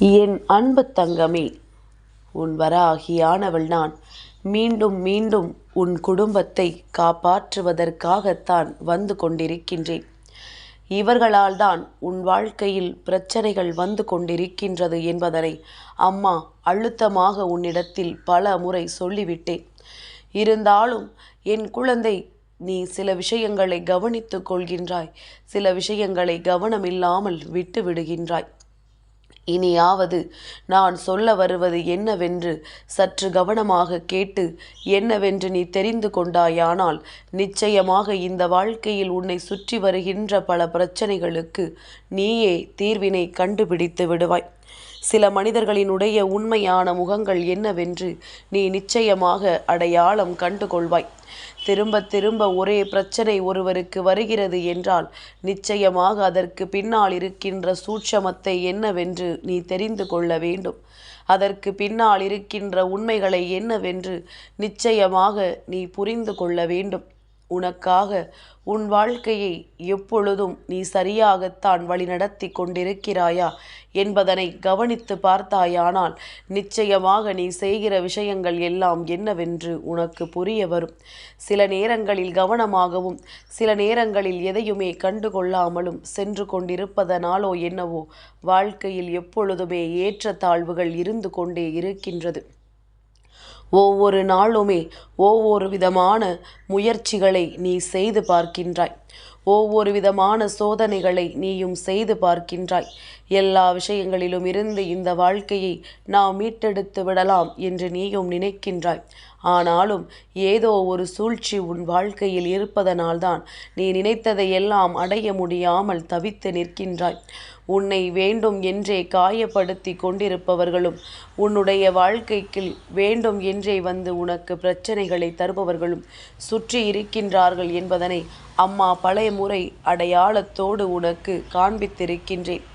என் அன்பு தங்கமே, உன் வராகியானவள் நான். மீண்டும் மீண்டும் உன் குடும்பத்தை காப்பாற்றுவதற்காகத்தான் வந்து கொண்டிருக்கின்றேன். இவர்களால் தான் உன் வாழ்க்கையில் பிரச்சனைகள் வந்து கொண்டிருக்கின்றது என்பதனை அம்மா அழுத்தமாக உன்னிடத்தில் பல முறை சொல்லிவிட்டேன். இருந்தாலும் என் குழந்தை, நீ சில விஷயங்களை கவனித்துக் கொள்கின்றாய், சில விஷயங்களை கவனமில்லாமல் விட்டு விடுகின்றாய். இனியாவது நான் சொல்ல வருவது என்னவென்று சற்று கவனமாக கேட்டு என்னவென்று நீ தெரிந்து கொண்டாயானால் நிச்சயமாக இந்த வாழ்க்கையில் உன்னை சுற்றி வருகின்ற பல பிரச்சனைகளுக்கு நீயே தீர்வினை கண்டுபிடித்து விடுவாய். சில மனிதர்களினுடைய உண்மையான முகங்கள் என்னவென்று நீ நிச்சயமாக அடையாளம் கண்டுகொள்வாய். திரும்ப திரும்ப ஒரே பிரச்சனை ஒருவருக்கு வருகிறது என்றால் நிச்சயமாக அதற்கு பின்னால் இருக்கின்ற சூட்சமத்தை என்னவென்று நீ தெரிந்து கொள்ள வேண்டும். அதற்கு பின்னால் இருக்கின்ற உண்மைகளை என்னவென்று நிச்சயமாக நீ புரிந்து கொள்ள வேண்டும். உனக்காக உன் வாழ்க்கையை எப்பொழுதும் நீ சரியாகத்தான் வழிநடத்தி கொண்டிருக்கிறாயா என்பதனை கவனித்து பார்த்தாயானால் நிச்சயமாக நீ செய்கிற விஷயங்கள் எல்லாம் என்னவென்று உனக்கு புரிய வரும். சில நேரங்களில் கவனமாகவும் சில நேரங்களில் எதையுமே கண்டுகொள்ளாமலும் சென்று கொண்டிருப்பதனாலோ என்னவோ வாழ்க்கையில் எப்பொழுதுமே ஏற்றத்தாழ்வுகள் இருந்து கொண்டே இருக்கின்றது. ஒவ்வொரு நாளுமே ஒவ்வொரு விதமான முயற்சிகளை நீ செய்து பார்க்கின்றாய். ஒவ்வொரு விதமான சோதனைகளை நீயும் செய்து பார்க்கின்றாய். எல்லா விஷயங்களிலும் இருந்து இந்த வாழ்க்கையை நாம் மீட்டெடுத்து விடலாம் என்று நீயும் நினைக்கின்றாய். ஆனாலும் ஏதோ ஒரு சூழ்ச்சி உன் வாழ்க்கையில் இருப்பதனால்தான் நீ நினைத்ததை எல்லாம் அடைய முடியாமல் தவித்து நிற்கின்றாய். உன்னை வேண்டும் என்றே காயப்படுத்தி கொண்டிருப்பவர்களும் உன்னுடைய வாழ்க்கைக்கு வேண்டும் என்றே வந்து உனக்கு பிரச்சனைகளை தருபவர்களும் சுற்றி இருக்கின்றார்கள் என்பதனை அம்மா பழைய முறை அடையாளத்தோடு உனக்கு காண்பித்திருக்கின்றேன்.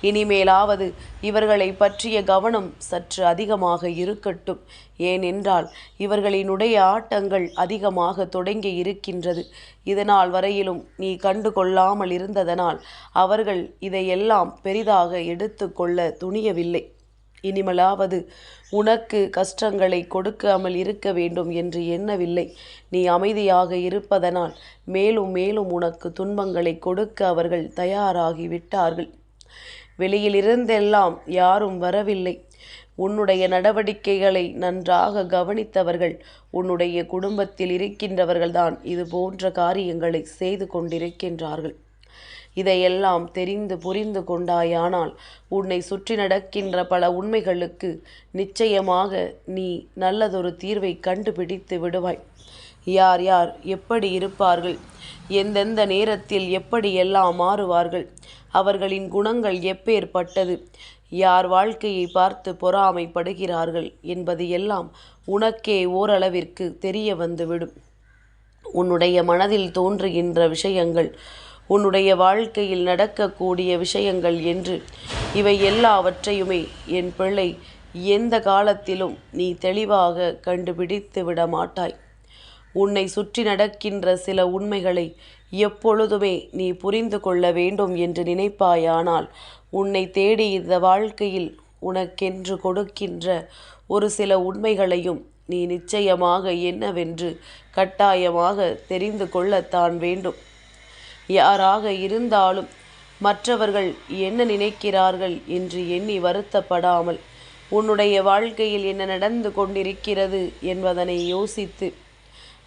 இனிமேலாவது இவர்களை பற்றிய கவனம் சற்று அதிகமாக இருக்கட்டும். ஏனென்றால் இவர்களினுடைய ஆட்டங்கள் அதிகமாக தொடங்கி இருக்கின்றது. இதனால் வரையிலும் நீ கண்டு கொள்ளாமல் இருந்ததனால் அவர்கள் இதையெல்லாம் பெரிதாக எடுத்து கொள்ள துணியவில்லை. இனிமேலாவது உனக்கு கஷ்டங்களை கொடுக்காமல் இருக்க வேண்டும் என்று எண்ணவில்லை. நீ அமைதியாக இருப்பதனால் மேலும் மேலும் உனக்கு துன்பங்களை கொடுக்க அவர்கள் தயாராகி விட்டார்கள். வெளியிலிருந்தெல்லாம் யாரும் வரவில்லை. உன்னுடைய நடவடிக்கைகளை நன்றாக கவனித்தவர்கள் உன்னுடைய குடும்பத்தில் இருக்கின்றவர்கள்தான் இது போன்ற காரியங்களை செய்து கொண்டிருக்கின்றார்கள். இதையெல்லாம் தெரிந்து புரிந்து கொண்டாயானால் உன்னை சுற்றி நடக்கின்ற பல உண்மைகளுக்கு நிச்சயமாக நீ நல்லதொரு தீர்வை கண்டுபிடித்து விடுவாய். யார் யார் எப்படி இருப்பார்கள், எந்தெந்த நேரத்தில் எப்படியெல்லாம் மாறுவார்கள், அவர்களின் குணங்கள் எப்பேற்பட்டது, யார் வாழ்க்கையை பார்த்து பொறாமைப்படுகிறார்கள் என்பது எல்லாம் உனக்கே ஓரளவிற்கு தெரிய வந்துவிடும். உன்னுடைய மனதில் தோன்றுகின்ற விஷயங்கள், உன்னுடைய வாழ்க்கையில் நடக்கக்கூடிய விஷயங்கள் என்று இவை எல்லாவற்றையுமே என் பிள்ளை எந்த காலத்திலும் நீ தெளிவாக கண்டுபிடித்து விட மாட்டாய். உன்னை சுற்றி நடக்கின்ற சில உண்மைகளை எப்பொழுதுமே நீ புரிந்து கொள்ள வேண்டும் என்று நினைப்பாயானால் உன்னை தேடி இந்த வாழ்க்கையில் உனக்கென்று கொடுக்கின்ற ஒரு சில உண்மைகளையும் நீ நிச்சயமாக என்னவென்று கட்டாயமாக தெரிந்து கொள்ளத்தான் வேண்டும். யாராக இருந்தாலும் மற்றவர்கள் என்ன நினைக்கிறார்கள் என்று எண்ணி வருத்தப்படாமல் உன்னுடைய வாழ்க்கையில் என்ன நடந்து கொண்டிருக்கிறது என்பதனை யோசித்து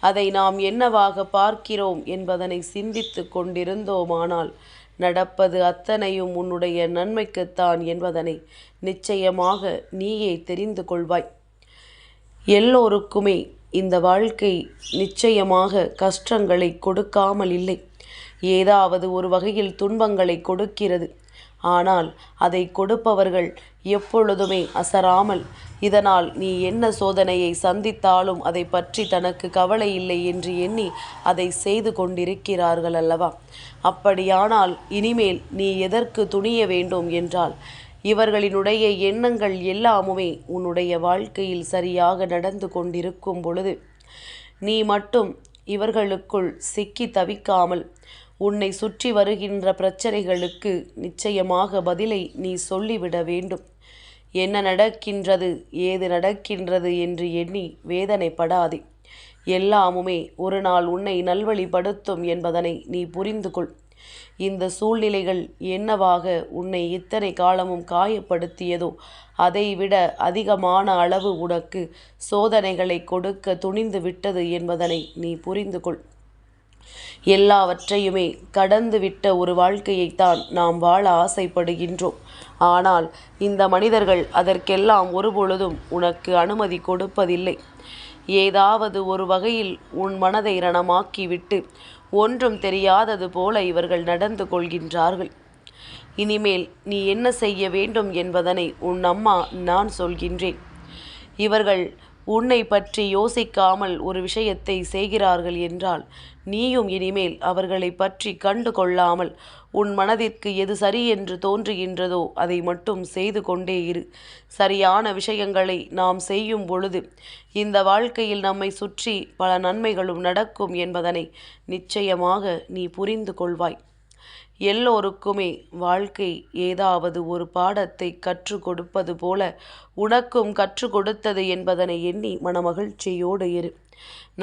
அதை நாம் என்னவாக பார்க்கிறோம் என்பதனை சிந்தித்து கொண்டிருந்தோமானால் நடப்பது அத்தனையும் உன்னுடைய நன்மைக்குத்தான் என்பதனை நிச்சயமாக நீயே தெரிந்து கொள்வாய். எல்லோருக்குமே இந்த வாழ்க்கை நிச்சயமாக கஷ்டங்களை கொடுக்காமல் இல்லை. ஏதாவது ஒரு வகையில் துன்பங்களை கொடுக்கிறது. ஆனால் அதை கொடுப்பவர்கள் எப்பொழுதுமே அசராமல் இதனால் நீ என்ன சோதனையை சந்தித்தாலும் அதை பற்றி தனக்கு கவலை இல்லை என்று எண்ணி அதை செய்து கொண்டிருக்கிறார்கள் அல்லவா? அப்படியானால் இனிமேல் நீ எதற்கு துணிய வேண்டும் என்றால் இவர்களினுடைய எண்ணங்கள் எல்லாமுமே உன்னுடைய வாழ்க்கையில் சரியாக நடந்து கொண்டிருக்கும் பொழுது நீ மட்டும் இவர்களுக்குள் சிக்கி தவிக்காமல் உன்னை சுற்றி வருகின்ற பிரச்சனைகளுக்கு நிச்சயமாக பதிலை நீ சொல்லிவிட வேண்டும். என்ன நடக்கின்றது, ஏது நடக்கின்றது என்று எண்ணி வேதனைப்படாதே. எல்லாமுமே ஒரு நாள் உன்னை நல்வழிப்படுத்தும் என்பதனை நீ புரிந்து கொள். இந்த சூழ்நிலைகள் என்னவாக உன்னை இத்தனை காலமும் காயப்படுத்தியதோ அதைவிட அதிகமான அளவு உனக்கு சோதனைகளை கொடுக்க துணிந்து விட்டது என்பதனை நீ புரிந்து கொள். எல்லாவற்றையுமே கடந்துவிட்ட ஒரு வாழ்க்கையைத்தான் நாம் வாழ ஆசைப்படுகின்றோம். ஆனால் இந்த மனிதர்கள் அதற்கெல்லாம் ஒருபொழுதும் உனக்கு அனுமதி கொடுப்பதில்லை. ஏதாவது ஒரு வகையில் உன் மனதை ரணமாக்கிவிட்டு ஒன்றும் தெரியாதது போல இவர்கள் நடந்து கொள்கின்றார்கள். இனிமேல் நீ என்ன செய்ய வேண்டும் என்பதனை உன் அம்மா நான் சொல்கின்றேன். இவர்கள் உன்னை பற்றி யோசிக்காமல் ஒரு விஷயத்தை செய்கிறார்கள் என்றால் நீயும் இனிமேல் அவர்களை பற்றி கண்டு கொள்ளாமல் உன் மனதிற்கு எது சரி என்று தோன்றுகின்றதோ அதை மட்டும் செய்து கொண்டே இரு. சரியான விஷயங்களை நாம் செய்யும் பொழுது இந்த வாழ்க்கையில் நம்மை சுற்றி பல நன்மைகளும் நடக்கும் என்பதனை நிச்சயமாக நீ புரிந்து கொள்வாய். எல்லோருக்குமே வாழ்க்கை ஏதாவது ஒரு பாடத்தை கற்றுக் கொடுப்பது போல உனக்கும் கற்றுக் கொடுத்தது என்பதனை எண்ணி மனமகிழ்ச்சியோடு இரு.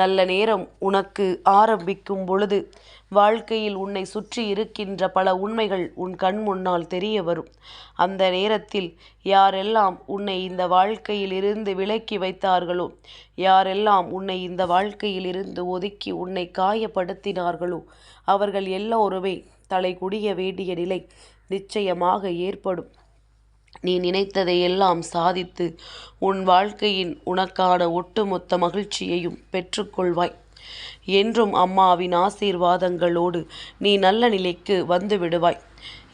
நல்ல நேரம் உனக்கு ஆரம்பிக்கும் பொழுது வாழ்க்கையில் உன்னை சுற்றி இருக்கின்ற பல உண்மைகள் உன் கண் முன்னால் தெரிய வரும். அந்த நேரத்தில் யாரெல்லாம் உன்னை இந்த வாழ்க்கையில் இருந்து விலக்கி வைத்தார்களோ, யாரெல்லாம் உன்னை இந்த வாழ்க்கையில் இருந்து ஒதுக்கி உன்னை காயப்படுத்தினார்களோ அவர்கள் எல்லோருமே தலை குடிய வேண்டிய நிலை நிச்சயமாக ஏற்படும். நீ நினைத்ததை எல்லாம் சாதித்து உன் வாழ்க்கையின் உனக்கான ஒட்டுமொத்த மகிழ்ச்சியையும் பெற்றுக்கொள்வாய். என்றும் அம்மாவின் ஆசீர்வாதங்களோடு நீ நல்ல நிலைக்கு வந்து விடுவாய்.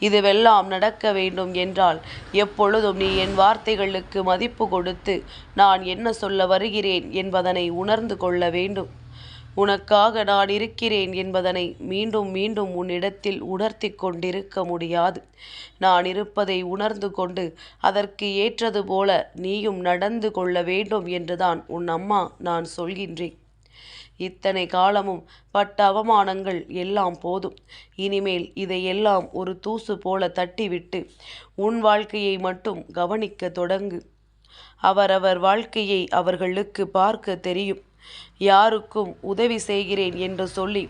இதுவெல்லாம் நடக்க வேண்டும் என்றால் எப்பொழுதும் நீ என் வார்த்தைகளுக்கு மதிப்பு கொடுத்து நான் என்ன சொல்ல வருகிறேன் என்பதனை உணர்ந்து கொள்ள வேண்டும். உனக்காக நான் இருக்கிறேன் என்பதனை மீண்டும் மீண்டும் உன்னிடத்தில் உணர்த்தி கொண்டிருக்க முடியாது. நான் இருப்பதை உணர்ந்து கொண்டு அதற்கு ஏற்றது போல நீயும் நடந்து கொள்ள வேண்டும் என்றுதான் உன் அம்மா நான் சொல்கின்றேன். இத்தனை காலமும் பட்ட அவமானங்கள் எல்லாம் போதும். இனிமேல் இதையெல்லாம் ஒரு தூசு போல தட்டிவிட்டு உன் வாழ்க்கையை மட்டும் கவனிக்க தொடங்கு. அவரவர் வாழ்க்கையை அவர்களுக்கு பார்க்க தெரியும். யாருக்கும் உதவி செய்கிறேன் என்று சொல்லி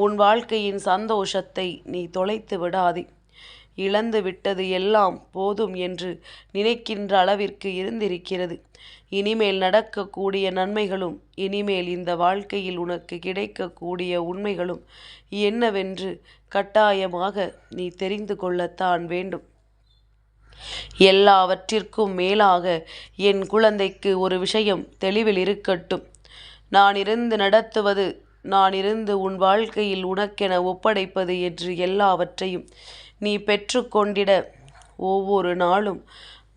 உன் வாழ்க்கையின் சந்தோஷத்தை நீ தொலைத்து விடாதே. இழந்து விட்டது எல்லாம் போதும் என்று நினைக்கின்ற அளவிற்கு இருந்திருக்கிறது. இனிமேல் நடக்கக்கூடிய நன்மைகளும் இனிமேல் இந்த வாழ்க்கையில் உனக்கு கிடைக்கக்கூடிய உண்மைகளும் என்னவென்று கட்டாயமாக நீ தெரிந்து கொள்ளத்தான் வேண்டும். எல்லாவற்றிற்கும் மேலாக என் குழந்தைக்கு ஒரு விஷயம் தெளிவில் இருக்கட்டும். நான் இருந்து நடத்துவது, நான் இருந்து உன் வாழ்க்கையில் உனக்கென ஒப்படைப்பது என்று எல்லாவற்றையும் நீ பெற்றுக்கொண்டிட ஒவ்வொரு நாளும்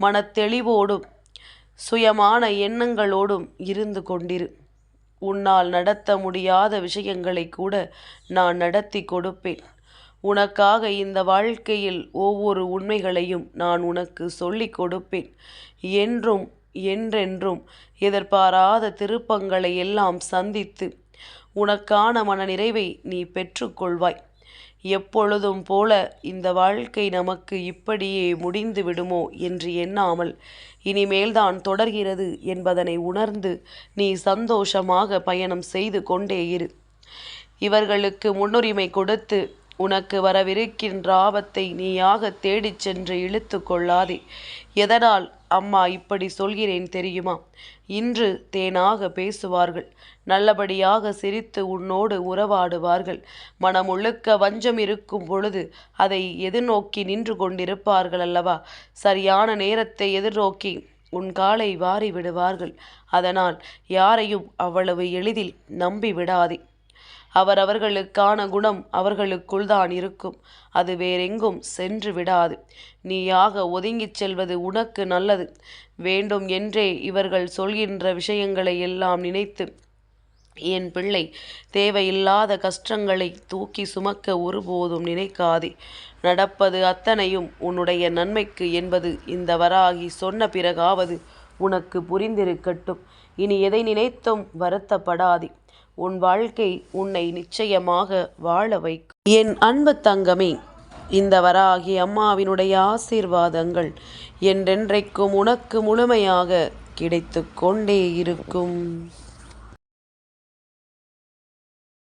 மனத்தெளிவோடும் சுயமான எண்ணங்களோடும் இருந்து கொண்டிரு. உன்னால் நடத்த முடியாத விஷயங்களை கூட நான் நடத்தி கொடுப்பேன். உனக்காக இந்த வாழ்க்கையில் ஒவ்வொரு உண்மைகளையும் நான் உனக்கு சொல்லிக் கொடுப்பேன். என்றும் என்றென்றும் எதிர்பாராத திருப்பங்களை எல்லாம் சந்தித்து உனக்கான மனநிறைவை நீ பெற்றுக்கொள்வாய். எப்பொழுதும் போல இந்த வாழ்க்கை நமக்கு இப்படியே முடிந்து விடுமோ என்று எண்ணாமல் இனிமேல்தான் தொடர்கிறது என்பதனை உணர்ந்து நீ சந்தோஷமாக பயணம் செய்து கொண்டே இரு. இவர்களுக்கு முன்னுரிமை கொடுத்து உனக்கு வரவிருக்கின்ற ஆபத்தை நீயாக தேடிச் சென்று இழுத்து கொள்ளாதே. எதனால் அம்மா இப்படி சொல்கிறேன் தெரியுமா? இன்று தேனாக பேசுவார்கள், நல்லபடியாக சிரித்து உன்னோடு உறவாடுவார்கள். மனமுழுக்க வஞ்சம் இருக்கும் பொழுது அதை எதிர்நோக்கி நின்று கொண்டிருப்பார்கள் அல்லவா? சரியான நேரத்தை எதிர்நோக்கி உன் காலை வாரி விடுவார்கள். அதனால் யாரையும் அவ்வளவு எளிதில் நம்பி விடாதே. அவரவர்களுக்கான குணம் அவர்களுக்குள் தான் இருக்கும். அது வேறெங்கும் சென்று விடாது. நீயாக ஒதுங்கிச் செல்வது உனக்கு நல்லது. வேண்டும் என்றே இவர்கள் சொல்கின்ற விஷயங்களை எல்லாம் நினைத்து என் பிள்ளை தேவையில்லாத கஷ்டங்களை தூக்கி சுமக்க ஒருபோதும் நினைக்காதே. நடப்பது அத்தனையும் உன்னுடைய நன்மைக்கு என்பது இந்த வராகி சொன்ன பிறகாவது உனக்கு புரிந்திருக்கட்டும். இனி எதை நினைத்தும் வருத்தப்படாதே. உன் வாழ்க்கை உன்னை நிச்சயமாக வாழ வைக்கும். என் அன்பு தங்கமே, இந்த வராகி அம்மாவினுடைய ஆசீர்வாதங்கள் என்றென்றைக்கும் உனக்கு முழுமையாக கிடைத்து கொண்டே இருக்கும்.